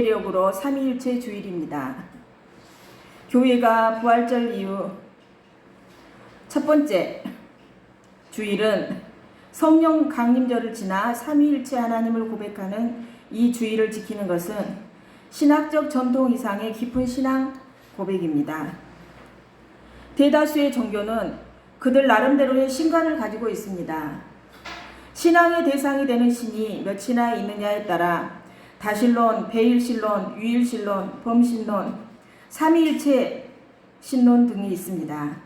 력으로 삼위일체 주일입니다. 교회가 부활절 이후 첫 번째 주일은 성령 강림절을 지나 삼위일체 하나님을 고백하는 이 주일을 지키는 것은 신학적 전통 이상의 깊은 신앙 고백입니다. 대다수의 종교는 그들 나름대로의 신관을 가지고 있습니다. 신앙의 대상이 되는 신이 몇이나 있느냐에 따라 다신론, 배일신론, 유일신론, 범신론, 삼위일체 신론 등이 있습니다.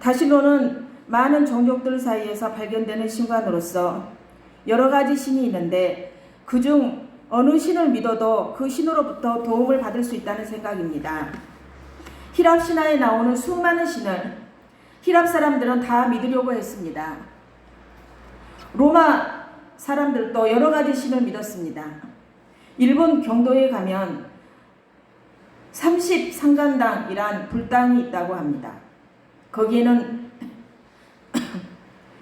다신론은 많은 종족들 사이에서 발견되는 신관으로서 여러 가지 신이 있는데 그중 어느 신을 믿어도 그 신으로부터 도움을 받을 수 있다는 생각입니다. 히랍 신화에 나오는 수많은 신을 히랍 사람들은 다 믿으려고 했습니다. 로마 사람들도 여러 가지 신을 믿었습니다. 일본 경도에 가면 30상간당이란 불당이 있다고 합니다. 거기에는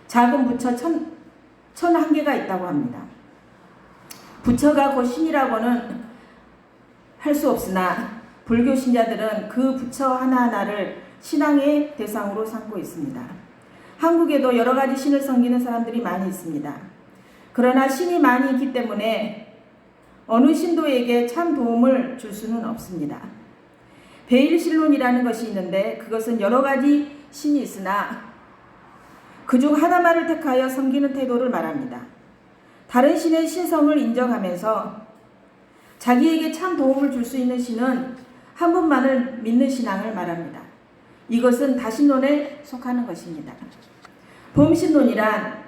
작은 부처 1001개가 있다고 합니다. 부처가 곧 신이라고는 할 수 없으나 불교 신자들은 그 부처 하나하나를 신앙의 대상으로 삼고 있습니다. 한국에도 여러 가지 신을 섬기는 사람들이 많이 있습니다. 그러나 신이 많이 있기 때문에 어느 신도에게 참 도움을 줄 수는 없습니다. 배일신론이라는 것이 있는데 그것은 여러 가지 신이 있으나 그중 하나만을 택하여 섬기는 태도를 말합니다. 다른 신의 신성을 인정하면서 자기에게 참 도움을 줄 수 있는 신은 한 분만을 믿는 신앙을 말합니다. 이것은 다신론에 속하는 것입니다. 범신론이란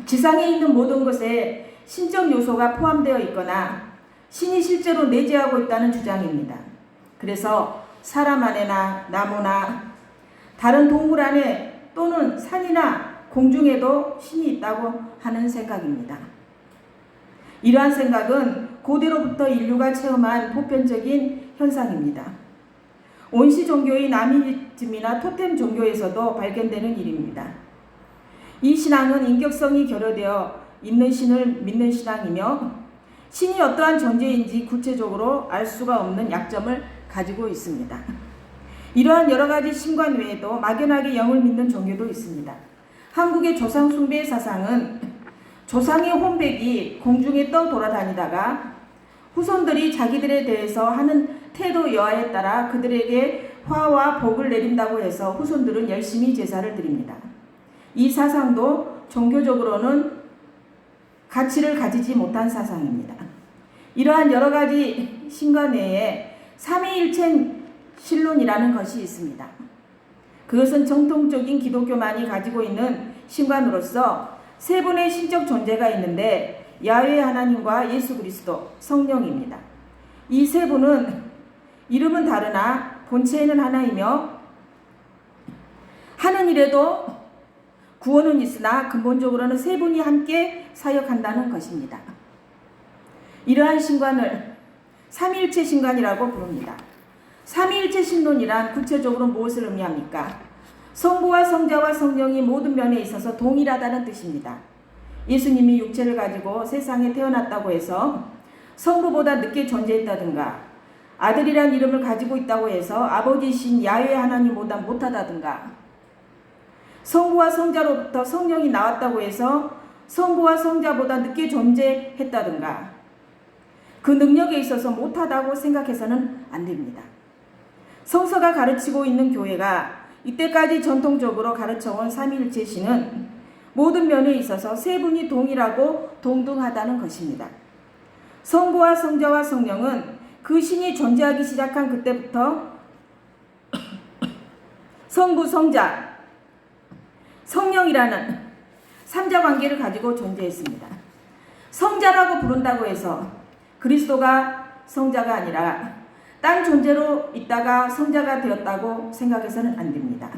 지상에 있는 모든 것에 신적 요소가 포함되어 있거나 신이 실제로 내재하고 있다는 주장입니다. 그래서 사람 안에나 나무나 다른 동물 안에 또는 산이나 공중에도 신이 있다고 하는 생각입니다. 이러한 생각은 고대로부터 인류가 체험한 보편적인 현상입니다. 원시 종교인 아미니즘이나 토템 종교에서도 발견되는 일입니다. 이 신앙은 인격성이 결여되어 있는 신을 믿는 신앙이며 신이 어떠한 존재인지 구체적으로 알 수가 없는 약점을 가지고 있습니다. 이러한 여러 가지 신관 외에도 막연하게 영을 믿는 종교도 있습니다. 한국의 조상 숭배 사상은 조상의 혼백이 공중에 떠 돌아다니다가 후손들이 자기들에 대해서 하는 태도 여하에 따라 그들에게 화와 복을 내린다고 해서 후손들은 열심히 제사를 드립니다. 이 사상도 종교적으로는 가치를 가지지 못한 사상입니다. 이러한 여러 가지 신관 외에 삼위일체 신론이라는 것이 있습니다. 그것은 정통적인 기독교만이 가지고 있는 신관으로서 세 분의 신적 존재가 있는데 야훼 하나님과 예수 그리스도, 성령입니다. 이 세 분은 이름은 다르나 본체는 하나이며 하는 일에도 구원은 있으나 근본적으로는 세 분이 함께 사역한다는 것입니다. 이러한 신관을 삼위일체 신관이라고 부릅니다. 삼위일체 신론이란 구체적으로 무엇을 의미합니까? 성부와 성자와 성령이 모든 면에 있어서 동일하다는 뜻입니다. 예수님이 육체를 가지고 세상에 태어났다고 해서 성부보다 늦게 존재했다든가 아들이란 이름을 가지고 있다고 해서 아버지이신 야훼 하나님보다 못하다든가 성부와 성자로부터 성령이 나왔다고 해서 성부와 성자보다 늦게 존재했다든가 그 능력에 있어서 못하다고 생각해서는 안 됩니다. 성서가 가르치고 있는 교회가 이때까지 전통적으로 가르쳐온 삼위일체 신은 모든 면에 있어서 세 분이 동일하고 동등하다는 것입니다. 성부와 성자와 성령은 그 신이 존재하기 시작한 그때부터 성부, 성자, 성령이라는 삼자 관계를 가지고 존재했습니다. 성자라고 부른다고 해서 그리스도가 성자가 아니라 딴 존재로 있다가 성자가 되었다고 생각해서는 안 됩니다.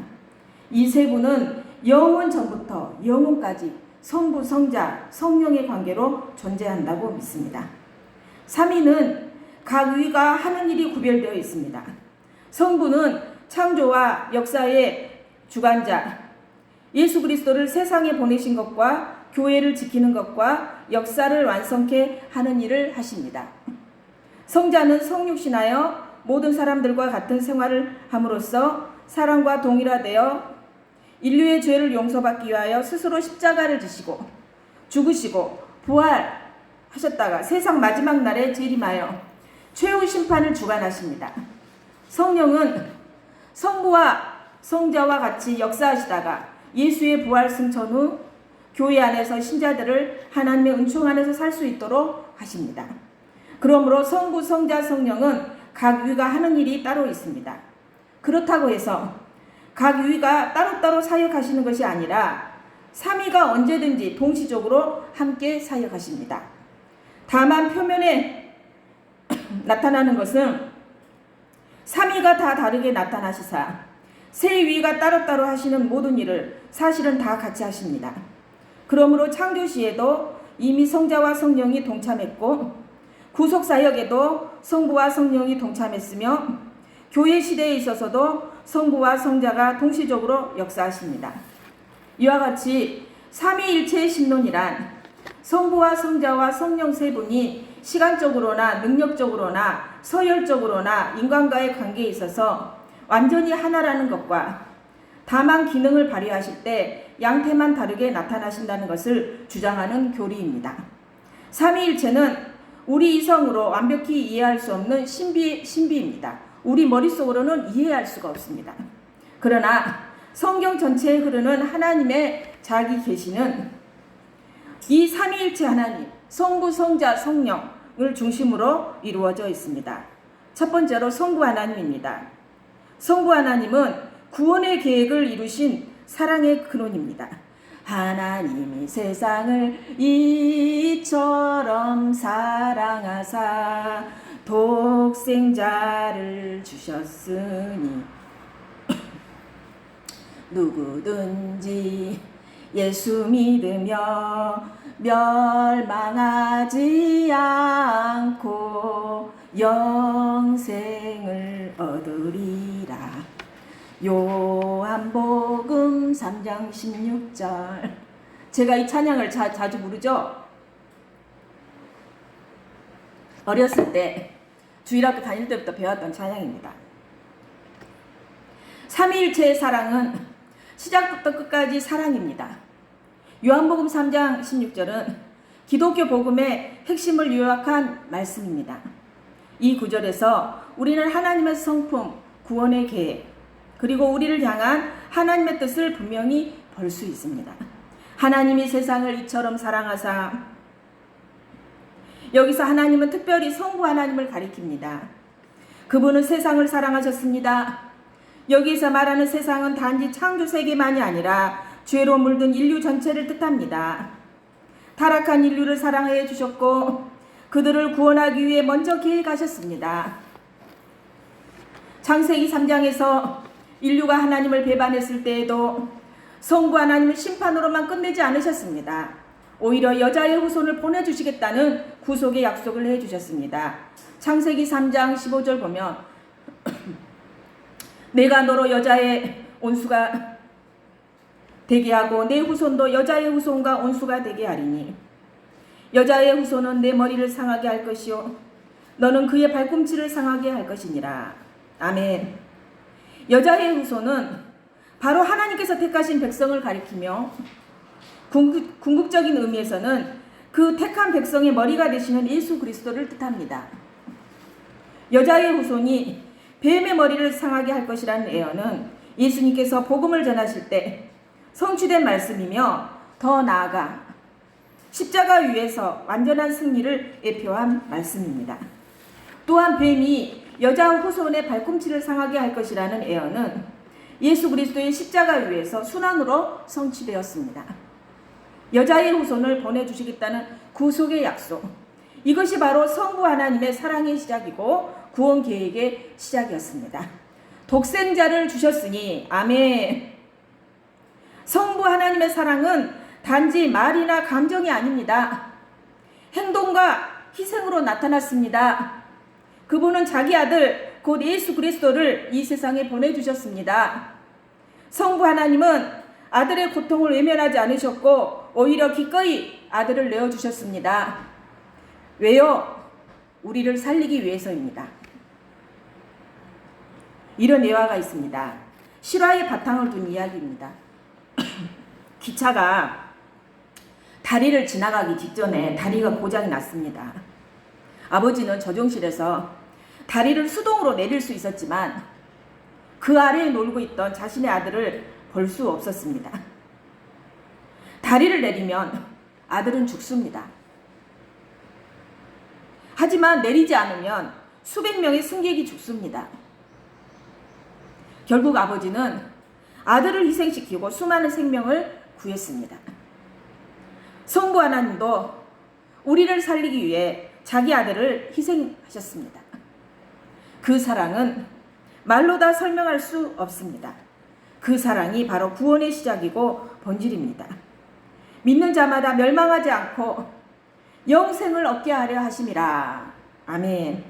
이 세 분은 영원 전부터 영원까지 성부, 성자, 성령의 관계로 존재한다고 믿습니다. 삼위는 각 위가 하는 일이 구별되어 있습니다. 성부는 창조와 역사의 주관자, 예수 그리스도를 세상에 보내신 것과 교회를 지키는 것과 역사를 완성케 하는 일을 하십니다. 성자는 성육신하여 모든 사람들과 같은 생활을 함으로써 사랑과 동일화되어 인류의 죄를 용서받기 위하여 스스로 십자가를 지시고 죽으시고 부활하셨다가 세상 마지막 날에 재림하여 최후 심판을 주관하십니다. 성령은 성부와 성자와 같이 역사하시다가 예수의 부활 승천 후 교회 안에서 신자들을 하나님의 은총 안에서 살 수 있도록 하십니다. 그러므로 성부, 성자, 성령은 각 유가 하는 일이 따로 있습니다. 그렇다고 해서 각 유가 따로따로 사역하시는 것이 아니라 삼위가 언제든지 동시적으로 함께 사역하십니다. 다만 표면에 나타나는 것은 삼위가 다 다르게 나타나시사 세 위가 따로따로 하시는 모든 일을 사실은 다 같이 하십니다. 그러므로 창조 시에도 이미 성자와 성령이 동참했고 구속사역에도 성부와 성령이 동참했으며 교회 시대에 있어서도 성부와 성자가 동시적으로 역사하십니다. 이와 같이 삼위일체의 신론이란 성부와 성자와 성령 세 분이 시간적으로나 능력적으로나 서열적으로나 인간과의 관계에 있어서 완전히 하나라는 것과 다만 기능을 발휘하실 때 양태만 다르게 나타나신다는 것을 주장하는 교리입니다. 삼위일체는 우리 이성으로 완벽히 이해할 수 없는 신비입니다. 우리 머릿속으로는 이해할 수가 없습니다. 그러나 성경 전체에 흐르는 하나님의 자기 계시는 이 삼위일체 하나님, 성부, 성자, 성령을 중심으로 이루어져 있습니다. 첫 번째로 성부 하나님입니다. 성부 하나님은 구원의 계획을 이루신 사랑의 근원입니다. 하나님이 세상을 이처럼 사랑하사 독생자를 주셨으니 누구든지 예수 믿으며 멸망하지 않고 영생을 얻으리라. 요한복음 3장 16절. 제가 이 찬양을 자주 부르죠. 어렸을 때 주일학교 다닐 때부터 배웠던 찬양입니다. 삼위일체의 사랑은 시작부터 끝까지 사랑입니다. 요한복음 3장 16절은 기독교 복음의 핵심을 요약한 말씀입니다. 이 구절에서 우리는 하나님의 성품, 구원의 계획, 그리고 우리를 향한 하나님의 뜻을 분명히 볼 수 있습니다. 하나님이 세상을 이처럼 사랑하사, 여기서 하나님은 특별히 성부 하나님을 가리킵니다. 그분은 세상을 사랑하셨습니다. 여기서 말하는 세상은 단지 창조 세계만이 아니라 죄로 물든 인류 전체를 뜻합니다. 타락한 인류를 사랑해 주셨고 그들을 구원하기 위해 먼저 계획하셨습니다. 창세기 3장에서 인류가 하나님을 배반했을 때에도 성부 하나님은 심판으로만 끝내지 않으셨습니다. 오히려 여자의 후손을 보내주시겠다는 구속의 약속을 해주셨습니다. 창세기 3장 15절 보면 내가 너로 여자의 온수가 되게 하고 내 후손도 여자의 후손과 온수가 되게 하리니 여자의 후손은 내 머리를 상하게 할 것이요 너는 그의 발꿈치를 상하게 할 것이니라. 아멘. 여자의 후손은 바로 하나님께서 택하신 백성을 가리키며 궁극적인 의미에서는 그 택한 백성의 머리가 되시는 예수 그리스도를 뜻합니다. 여자의 후손이 뱀의 머리를 상하게 할 것이라는 예언은 예수님께서 복음을 전하실 때 성취된 말씀이며 더 나아가 십자가 위에서 완전한 승리를 예표한 말씀입니다. 또한 뱀이 여자 후손의 발꿈치를 상하게 할 것이라는 예언은 예수 그리스도의 십자가 위에서 순환으로 성취되었습니다. 여자의 후손을 보내주시겠다는 구속의 약속, 이것이 바로 성부 하나님의 사랑의 시작이고 구원 계획의 시작이었습니다. 독생자를 주셨으니 아멘. 성부 하나님의 사랑은 단지 말이나 감정이 아닙니다. 행동과 희생으로 나타났습니다. 그분은 자기 아들 곧 예수 그리스도를 이 세상에 보내주셨습니다. 성부 하나님은 아들의 고통을 외면하지 않으셨고 오히려 기꺼이 아들을 내어주셨습니다. 왜요? 우리를 살리기 위해서입니다. 이런 예화가 있습니다. 실화의 바탕을 둔 이야기입니다. 기차가 다리를 지나가기 직전에 다리가 고장이 났습니다. 아버지는 저정실에서 다리를 수동으로 내릴 수 있었지만 그 아래에 놀고 있던 자신의 아들을 볼 수 없었습니다. 다리를 내리면 아들은 죽습니다. 하지만 내리지 않으면 수백 명의 승객이 죽습니다. 결국 아버지는 아들을 희생시키고 수많은 생명을 구했습니다. 성부 하나님도 우리를 살리기 위해 자기 아들을 희생하셨습니다. 그 사랑은 말로 다 설명할 수 없습니다. 그 사랑이 바로 구원의 시작이고 본질입니다. 믿는 자마다 멸망하지 않고 영생을 얻게 하려 하심이라. 아멘.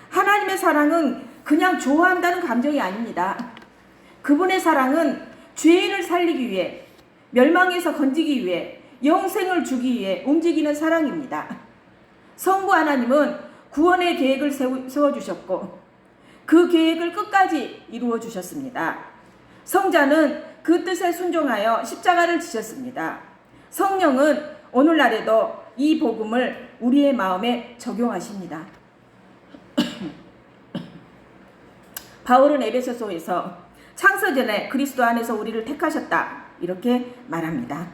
하나님의 사랑은 그냥 좋아한다는 감정이 아닙니다. 그분의 사랑은 죄인을 살리기 위해, 멸망에서 건지기 위해, 영생을 주기 위해 움직이는 사랑입니다. 성부 하나님은 구원의 계획을 세워주셨고 그 계획을 끝까지 이루어 주셨습니다. 성자는 그 뜻에 순종하여 십자가를 지셨습니다. 성령은 오늘날에도 이 복음을 우리의 마음에 적용하십니다. 바울은 에베소서에서 창세전에 그리스도 안에서 우리를 택하셨다 이렇게 말합니다.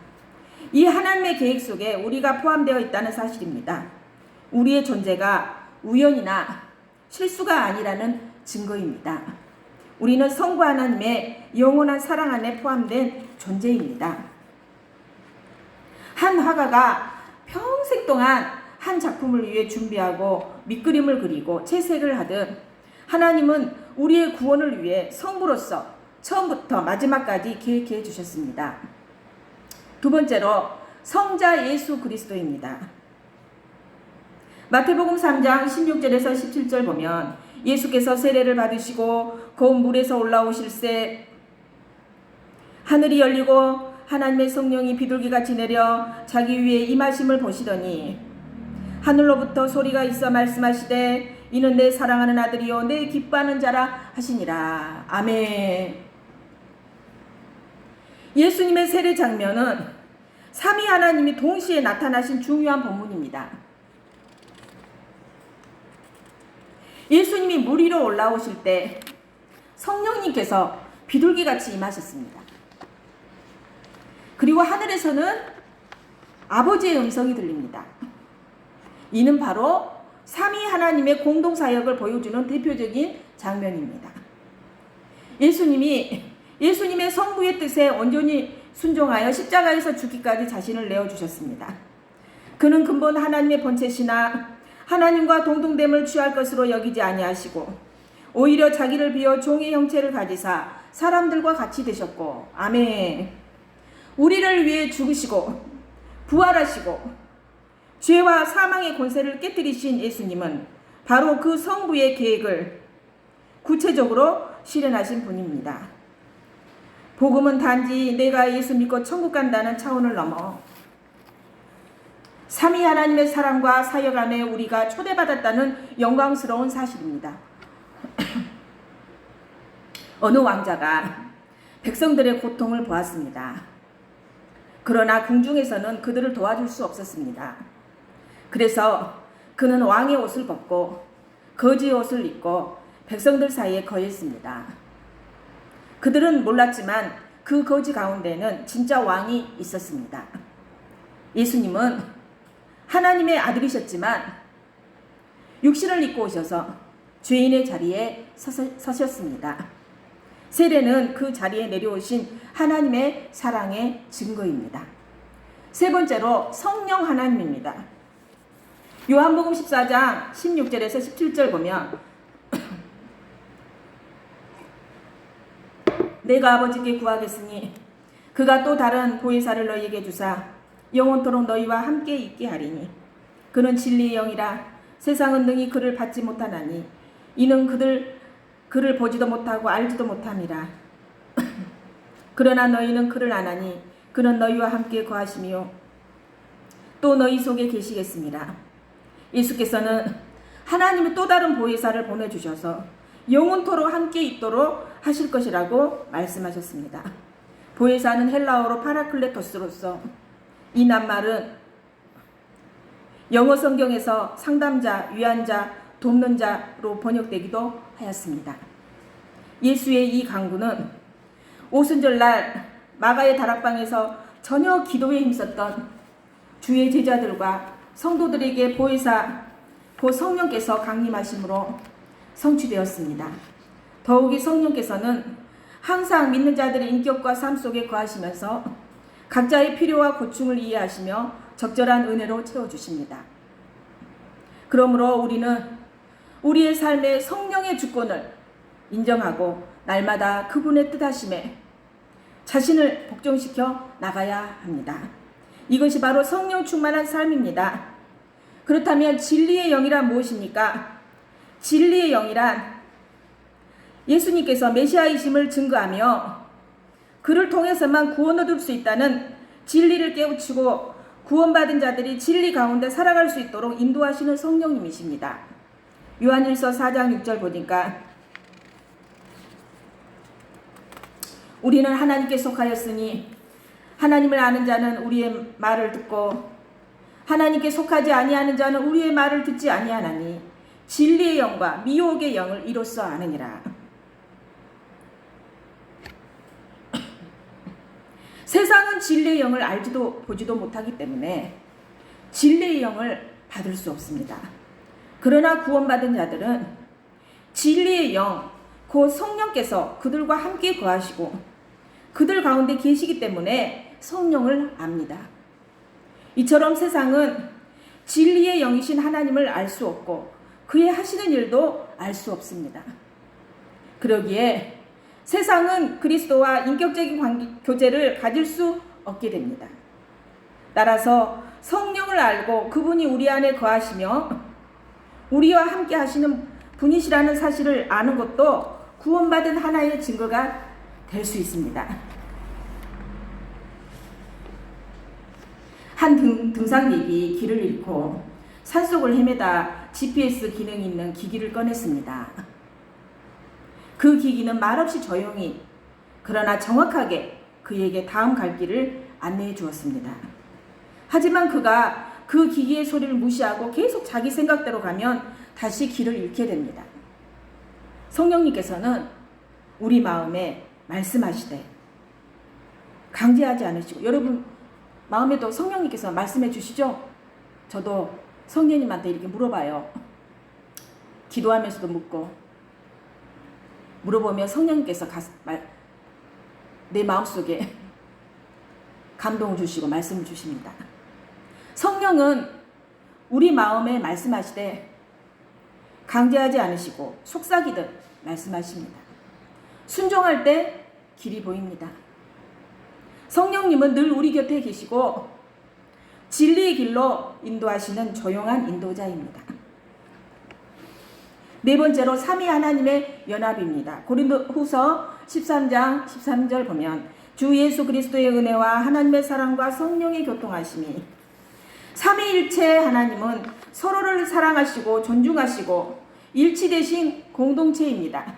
이 하나님의 계획 속에 우리가 포함되어 있다는 사실입니다. 우리의 존재가 우연이나 실수가 아니라는 증거입니다. 우리는 성부 하나님의 영원한 사랑 안에 포함된 존재입니다. 한 화가가 평생 동안 한 작품을 위해 준비하고 밑그림을 그리고 채색을 하듯 하나님은 우리의 구원을 위해 성부로서 처음부터 마지막까지 계획해 주셨습니다. 두 번째로 성자 예수 그리스도입니다. 마태복음 3장 16절에서 17절 보면 예수께서 세례를 받으시고 곧 물에서 올라오실새 하늘이 열리고 하나님의 성령이 비둘기같이 내려 자기 위에 임하심을 보시더니 하늘로부터 소리가 있어 말씀하시되 이는 내 사랑하는 아들이요 내 기뻐하는 자라 하시니라. 아멘. 예수님의 세례 장면은 삼위 하나님이 동시에 나타나신 중요한 본문입니다. 예수님이 물 위로 올라오실 때 성령님께서 비둘기같이 임하셨습니다. 그리고 하늘에서는 아버지의 음성이 들립니다. 이는 바로 삼위 하나님의 공동사역을 보여주는 대표적인 장면입니다. 예수님의 성부의 뜻에 온전히 순종하여 십자가에서 죽기까지 자신을 내어주셨습니다. 그는 근본 하나님의 본체시나 하나님과 동등됨을 취할 것으로 여기지 아니하시고 오히려 자기를 비워 종의 형체를 가지사 사람들과 같이 되셨고 아멘. 우리를 위해 죽으시고 부활하시고 죄와 사망의 권세를 깨뜨리신 예수님은 바로 그 성부의 계획을 구체적으로 실현하신 분입니다. 복음은 단지 내가 예수 믿고 천국 간다는 차원을 넘어 삼위 하나님의 사랑과 사역 안에 우리가 초대받았다는 영광스러운 사실입니다. 어느 왕자가 백성들의 고통을 보았습니다. 그러나 궁중에서는 그들을 도와줄 수 없었습니다. 그래서 그는 왕의 옷을 벗고 거지의 옷을 입고 백성들 사이에 거했습니다. 그들은 몰랐지만 그 거지 가운데는 진짜 왕이 있었습니다. 예수님은 하나님의 아들이셨지만 육신을 입고 오셔서 죄인의 자리에 서셨습니다. 세례는 그 자리에 내려오신 하나님의 사랑의 증거입니다. 세 번째로 성령 하나님입니다. 요한복음 14장 16절에서 17절 보면 내가 아버지께 구하겠으니 그가 또 다른 보혜사를 너희에게 주사 영원토록 너희와 함께 있게 하리니 그는 진리의 영이라 세상은 능히 그를 받지 못하나니 이는 그를 보지도 못하고 알지도 못함이라. 그러나 너희는 그를 아나니 그는 너희와 함께 거하시며 또 너희 속에 계시겠습니다. 예수께서는 하나님의 또 다른 보혜사를 보내주셔서 영원토록 함께 있도록 하실 것이라고 말씀하셨습니다. 보혜사는 헬라어로 파라클레토스로서 이 낱말은 영어 성경에서 상담자, 위안자, 돕는 자로 번역되기도 하였습니다. 예수의 이 강구는 오순절날 마가의 다락방에서 전혀 기도에 힘썼던 주의 제자들과 성도들에게 보혜사 곧 성령께서 강림하심으로 성취되었습니다. 더욱이 성령께서는 항상 믿는 자들의 인격과 삶 속에 거하시면서 각자의 필요와 고충을 이해하시며 적절한 은혜로 채워주십니다. 그러므로 우리는 우리의 삶에 성령의 주권을 인정하고 날마다 그분의 뜻하심에 자신을 복종시켜 나가야 합니다. 이것이 바로 성령 충만한 삶입니다. 그렇다면 진리의 영이란 무엇입니까? 진리의 영이란 예수님께서 메시아이심을 증거하며 그를 통해서만 구원을 얻을 수 있다는 진리를 깨우치고 구원받은 자들이 진리 가운데 살아갈 수 있도록 인도하시는 성령님이십니다. 요한일서 4장 6절 보니까 우리는 하나님께 속하였으니 하나님을 아는 자는 우리의 말을 듣고 하나님께 속하지 아니하는 자는 우리의 말을 듣지 아니하나니 진리의 영과 미혹의 영을 이로써 아느니라. 세상은 진리의 영을 알지도 보지도 못하기 때문에 진리의 영을 받을 수 없습니다. 그러나 구원받은 자들은 진리의 영, 곧 성령께서 그들과 함께 거하시고 그들 가운데 계시기 때문에 성령을 압니다. 이처럼 세상은 진리의 영이신 하나님을 알 수 없고 그의 하시는 일도 알 수 없습니다. 그러기에 세상은 그리스도와 인격적인 교제를 가질 수 없게 됩니다. 따라서 성령을 알고 그분이 우리 안에 거하시며 우리와 함께 하시는 분이시라는 사실을 아는 것도 구원받은 하나의 증거가 될 수 있습니다. 한 등산객이 길을 잃고 산속을 헤매다 GPS 기능이 있는 기기를 꺼냈습니다. 그 기기는 말없이 조용히 그러나 정확하게 그에게 다음 갈 길을 안내해 주었습니다. 하지만 그가 그 기기의 소리를 무시하고 계속 자기 생각대로 가면 다시 길을 잃게 됩니다. 성령님께서는 우리 마음에 말씀하시되 강제하지 않으시고, 여러분 마음에도 성령님께서 말씀해 주시죠? 저도 성령님한테 이렇게 물어봐요. 기도하면서도 묻고 물어보면 성령님께서 내 마음속에 감동을 주시고 말씀을 주십니다. 성령은 우리 마음에 말씀하시되 강제하지 않으시고 속삭이듯 말씀하십니다. 순종할 때 길이 보입니다. 성령님은 늘 우리 곁에 계시고 진리의 길로 인도하시는 조용한 인도자입니다. 네 번째로 삼위 하나님의 연합입니다. 고린도후서 13장 13절 보면 주 예수 그리스도의 은혜와 하나님의 사랑과 성령의 교통하심이, 삼위일체 하나님은 서로를 사랑하시고 존중하시고 일치되신 공동체입니다.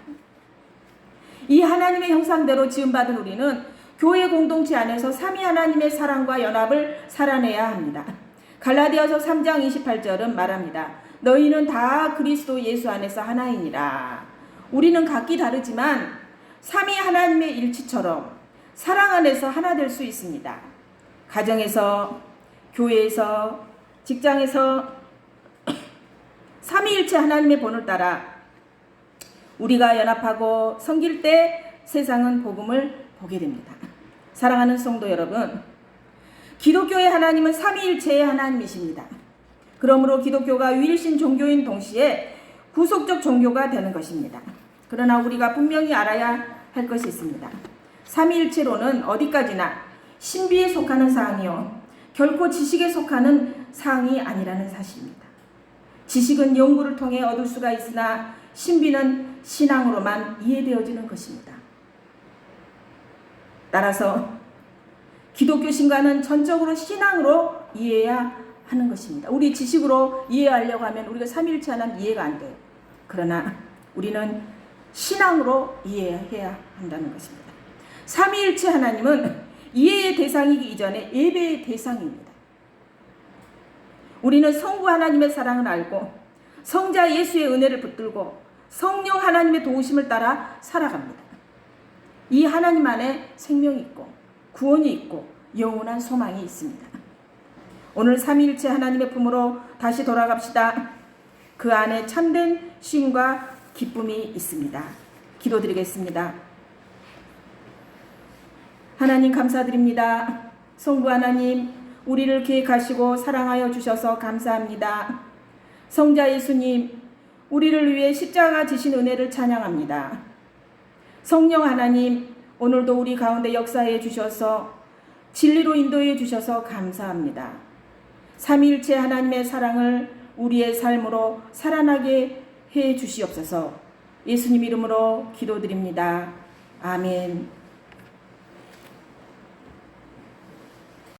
이 하나님의 형상대로 지음받은 우리는 교회 공동체 안에서 삼위 하나님의 사랑과 연합을 살아내야 합니다. 갈라디아서 3장 28절은 말합니다. 너희는 다 그리스도 예수 안에서 하나이니라. 우리는 각기 다르지만 삼위 하나님의 일치처럼 사랑 안에서 하나 될 수 있습니다. 가정에서, 교회에서, 직장에서 삼위일체 하나님의 본을 따라 우리가 연합하고 섬길 때 세상은 복음을 보게 됩니다. 사랑하는 성도 여러분, 기독교의 하나님은 삼위일체의 하나님이십니다. 그러므로 기독교가 유일신 종교인 동시에 구속적 종교가 되는 것입니다. 그러나 우리가 분명히 알아야 할 것이 있습니다. 삼위일체로는 어디까지나 신비에 속하는 사항이요 결코 지식에 속하는 사항이 아니라는 사실입니다. 지식은 연구를 통해 얻을 수가 있으나 신비는 신앙으로만 이해되어지는 것입니다. 따라서 기독교 신과는 전적으로 신앙으로 이해해야 하는 것입니다. 우리 지식으로 이해하려고 하면 우리가 삼위일체 하나님 이해가 안 돼요. 그러나 우리는 신앙으로 이해해야 한다는 것입니다. 삼위일체 하나님은 이해의 대상이기 이전에 예배의 대상입니다. 우리는 성부 하나님의 사랑을 알고 성자 예수의 은혜를 붙들고 성령 하나님의 도우심을 따라 살아갑니다. 이 하나님 안에 생명이 있고 구원이 있고 영원한 소망이 있습니다. 오늘 삼위일체 하나님의 품으로 다시 돌아갑시다. 그 안에 참된 쉼과 기쁨이 있습니다. 기도드리겠습니다. 하나님 감사드립니다. 성부 하나님, 우리를 계획하시고 사랑하여 주셔서 감사합니다. 성자 예수님, 우리를 위해 십자가 지신 은혜를 찬양합니다. 성령 하나님, 오늘도 우리 가운데 역사해 주셔서 진리로 인도해 주셔서 감사합니다. 삼위일체 하나님의 사랑을 우리의 삶으로 살아나게 해 주시옵소서. 예수님 이름으로 기도드립니다. 아멘.